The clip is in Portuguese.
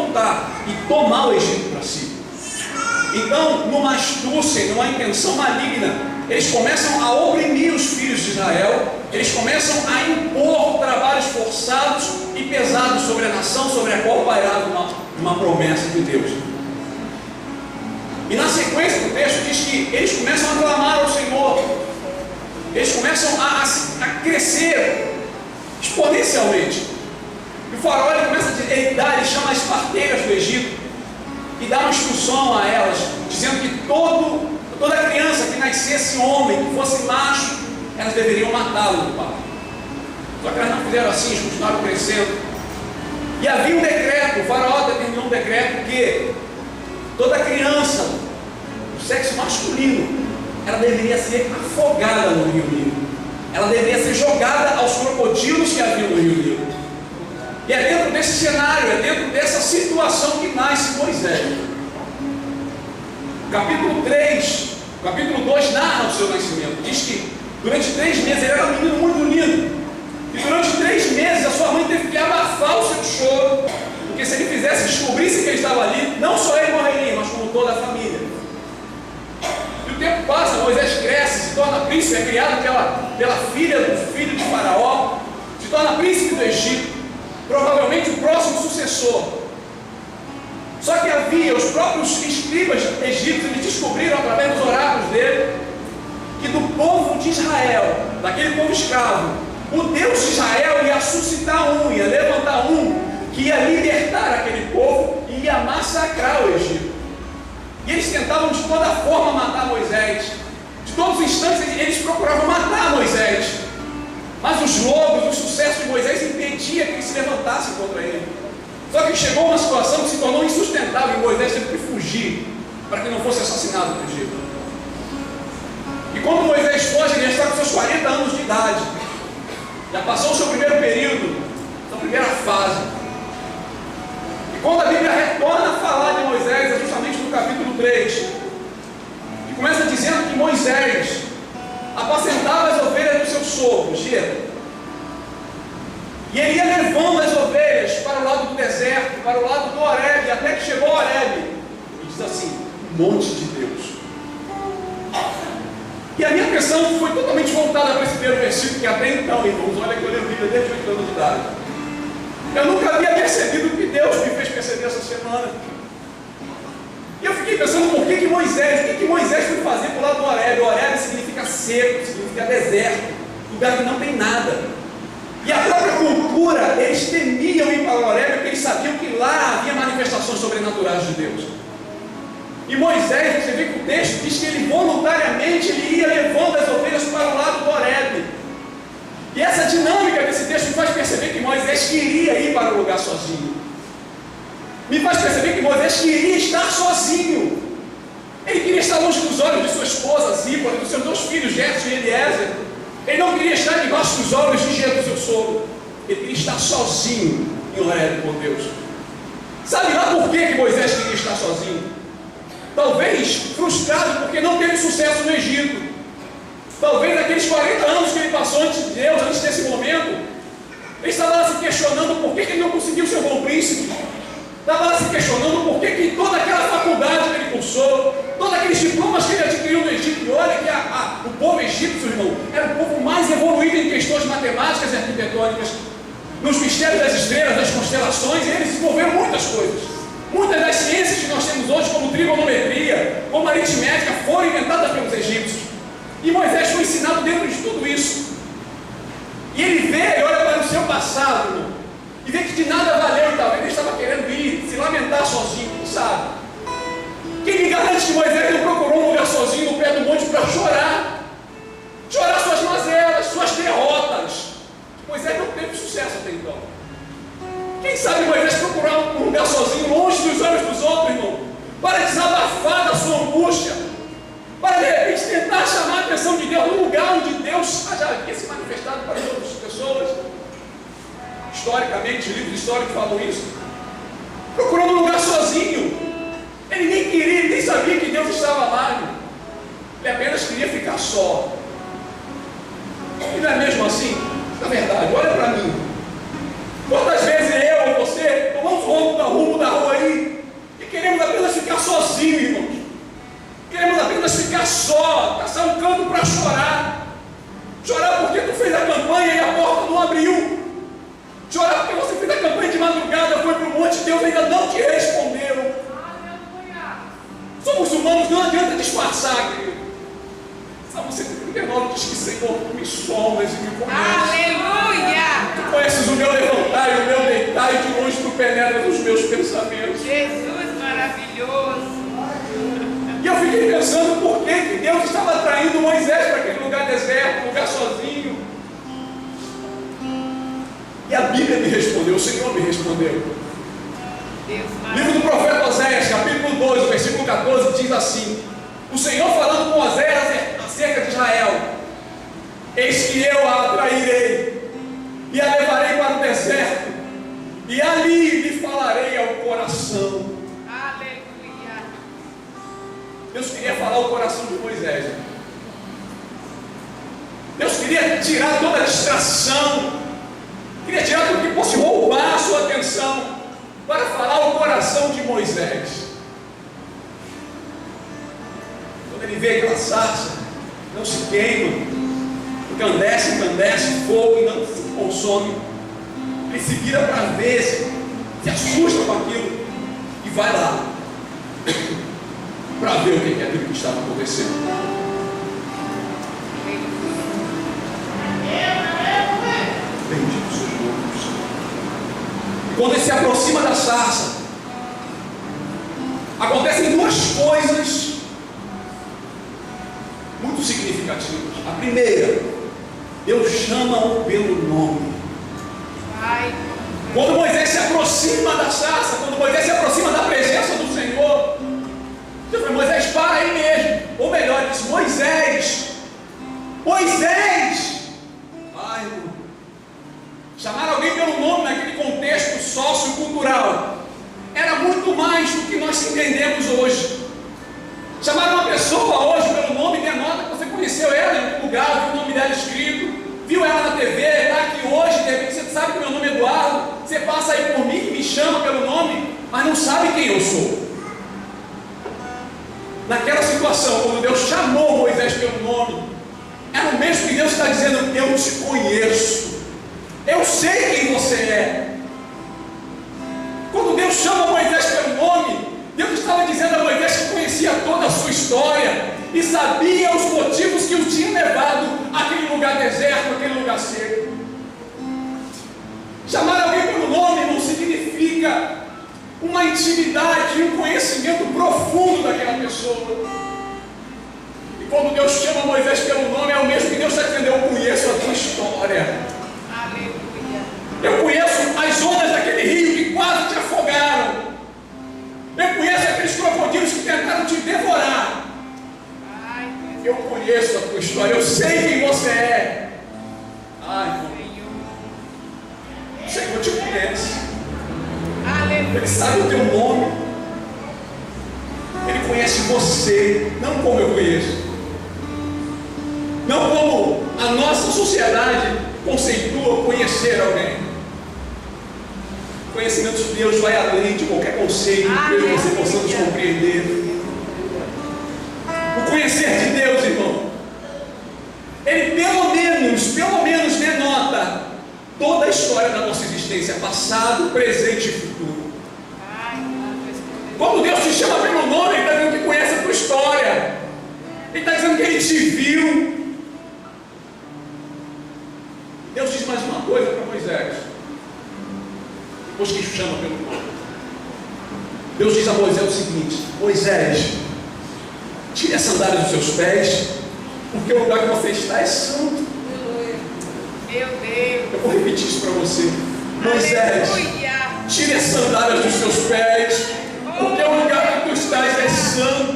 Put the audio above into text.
voltar e tomar o Egito para si. Então, numa astúcia, numa intenção maligna, eles começam a oprimir os filhos de Israel, eles começam a impor trabalhos forçados e pesados sobre a nação, sobre a qual pairava uma promessa de Deus. E na sequência do texto diz que eles começam a clamar ao Senhor, eles começam a crescer exponencialmente. E o faraó ele começa a dizer, ele chama as parteiras do Egito e dá uma instrução a elas, dizendo que toda criança que nascesse homem, que fosse macho, elas deveriam matá-lo do parto. Só que elas não fizeram assim, eles continuaram crescendo. E havia um decreto, o faraó determinou um decreto que toda criança do sexo masculino, ela deveria ser afogada no rio Nilo. Ela deveria ser jogada aos crocodilos que haviam no rio Nilo. E é dentro desse cenário, é dentro dessa situação que nasce Moisés. Capítulo 3, capítulo 2 narra o seu nascimento. Diz que durante 3 meses ele era um menino muito bonito. E durante 3 meses a sua mãe teve que abafar o seu choro, porque se ele descobrisse que ele estava ali, não só ele morreria, mas como toda a família. E o tempo passa, Moisés cresce, se torna príncipe, é criado pela filha do filho de Faraó, se torna príncipe do Egito, provavelmente o próximo sucessor. Só que havia os próprios escribas egípcios, eles descobriram através dos oráculos dele, que do povo de Israel, daquele povo escravo, o Deus de Israel ia suscitar ia levantar que ia libertar aquele povo e ia massacrar o Egito. E eles tentavam de toda forma matar Moisés. De todos os instantes eles procuravam matar Moisés. Mas os logros, o sucesso de Moisés impedia que eles se levantassem contra ele. Só que chegou uma situação que se tornou insustentável e Moisés teve que fugir para que não fosse assassinado no Egito. E quando Moisés foge, ele já está com seus 40 anos de idade. Já passou o seu primeiro período, sua primeira fase. E quando a Bíblia retorna a falar de Moisés, é justamente no capítulo 3. E começa dizendo que Moisés apacentava as ovelhas do seu sogro, Jetro. E ele ia levando as ovelhas para o lado do deserto, para o lado do Horebe, até que chegou a Horebe. E diz assim, monte de Deus. E a minha atenção foi totalmente voltada para esse primeiro versículo, que até então, irmãos, olha que eu leio a Bíblia desde 8 anos de idade. Eu nunca havia percebido o que Deus me fez perceber essa semana. E eu fiquei pensando, o que Moisés foi fazer para o lado do Horebe? O Horebe significa seco, significa deserto, lugar que não tem nada. E a própria cultura, eles temiam ir para o Horebe, porque eles sabiam que lá havia manifestações sobrenaturais de Deus. E Moisés, você vê que o texto diz que ele voluntariamente ia levando as ovelhas para o lado do Horebe. E essa dinâmica desse texto me faz perceber que Moisés queria ir para o lugar sozinho. Me faz perceber que Moisés queria estar sozinho. Ele queria estar longe dos olhos de sua esposa Zípora, dos seus 2 filhos, Gerson e Eliezer. Ele não queria estar debaixo dos olhos de Jetro, seu sogro. Ele queria estar sozinho em Horebe com Deus. Sabe lá por que Moisés queria estar sozinho? Talvez frustrado porque não teve sucesso no Egito. Talvez naqueles 40 anos que ele passou antes de Deus, antes desse momento, ele estava lá se questionando por que ele não conseguiu ser um bom príncipe. Estava lá se questionando por que toda aquela faculdade que ele cursou, todos aqueles diplomas que ele adquiriu no Egito. E olha que o povo egípcio, irmão, era o povo mais evoluído em questões matemáticas e arquitetônicas, nos mistérios das estrelas, das constelações. E eles desenvolveram muitas coisas. Muitas das ciências que nós temos hoje, como trigonometria, como aritmética, foram inventadas pelos egípcios. E Moisés foi ensinado dentro de tudo isso. E ele olha para o seu passado, irmão, e vê que de nada valeu, e talvez ele estava querendo ir, se lamentar sozinho, sabe? Quem me garante que Moisés não procurou um lugar sozinho no pé do monte para chorar? Chorar suas mazelas, suas derrotas. Moisés não teve sucesso até então. Quem sabe Moisés procurar um lugar sozinho, longe dos olhos dos outros, irmão, para desabafar da sua angústia, para de repente tentar chamar a atenção de Deus no lugar onde Deus já havia se manifestado para as outras pessoas. Historicamente, livros históricos falam isso. Procurando um lugar sozinho. Ele nem queria, ele nem sabia que Deus estava lá, irmão. Ele apenas queria ficar só. E não é mesmo assim? Na verdade, olha para mim. Quantas vezes eu ou você tomamos rumo da rua aí Deus ainda não te respondeu. Somos humanos, não adianta disfarçar, querido. Salmo 139 diz que Senhor, tu me sondas e me conheces. Aleluia! Tu conheces o meu levantar e o meu deitar, e de longe tu penetras nos meus pensamentos. Jesus maravilhoso! E eu fiquei pensando por que Deus estava atraindo Moisés para aquele lugar deserto, lugar sozinho. E a Bíblia me respondeu, o Senhor me respondeu. Livro do profeta Oséias, capítulo 2, versículo 14, diz assim: o Senhor falando com Oséias acerca de Israel: eis que eu a atrairei e a levarei para o deserto, e ali lhe falarei ao coração. Aleluia! Deus queria falar ao coração de Moisés. Deus queria tirar toda a distração, queria tirar tudo que fosse roubar a sua atenção, para falar ao coração de Moisés. Quando ele vê aquela sarça, não se queima, encandece, fogo e não se consome, ele se vira para ver, se assusta com aquilo e vai lá para ver o que é aquilo que estava acontecendo. Bendito seja o nome do Senhor. Quando ele se aproxima da sarça, acontecem duas coisas muito significativas. A primeira, Deus chama-o pelo nome. Quando Moisés se aproxima da sarça, quando Moisés se aproxima da presença do Senhor, Deus fala: Moisés, para aí mesmo. Ou melhor, ele diz: Moisés, Moisés. Ai, irmão. Chamar alguém pelo nome naquele contexto sociocultural era muito mais do que nós entendemos hoje. Chamar uma pessoa hoje pelo nome denota que você conheceu ela em algum lugar, viu o nome dela escrito, viu ela na TV, está aqui hoje, de repente você sabe que meu nome é Eduardo, você passa aí por mim e me chama pelo nome, mas não sabe quem eu sou. Naquela situação, quando Deus chamou Moisés pelo nome, era o mesmo que Deus está dizendo: eu te conheço. Eu sei quem você é. Quando Deus chama Moisés pelo nome, Deus estava dizendo a Moisés que conhecia toda a sua história e sabia os motivos que o tinham levado àquele lugar deserto, àquele lugar seco. Chamar alguém pelo nome não significa uma intimidade, um conhecimento profundo daquela pessoa. E quando Deus chama Moisés pelo nome, é o mesmo que Deus está dizendo: eu conheço a tua história. Eu conheço as ondas daquele rio que quase te afogaram. Eu conheço aqueles crocodilos que tentaram te devorar. Eu conheço a tua história. Eu sei quem você é. Ai, irmão. O Senhor te conhece. Ele sabe o teu nome. Ele conhece você, não como eu conheço. Não como a nossa sociedade conceitua conhecer alguém. O conhecimento de Deus vai além de qualquer conceito que você possamos compreender. O conhecer de Deus, irmão, ele pelo menos denota toda a história da nossa existência, passado, presente e futuro. Quando Deus te chama pelo nome, Ele está dizendo que conhece a tua história. Ele está dizendo que Ele te viu. Deus diz mais uma coisa para Moisés, depois que chama pelo nome. Deus diz a Moisés o seguinte: Moisés, tire as sandálias dos seus pés, porque o lugar que você está é santo. Meu Deus. Eu vou repetir isso para você. Moisés, tire as sandálias dos seus pés, porque o lugar que tu estás é santo.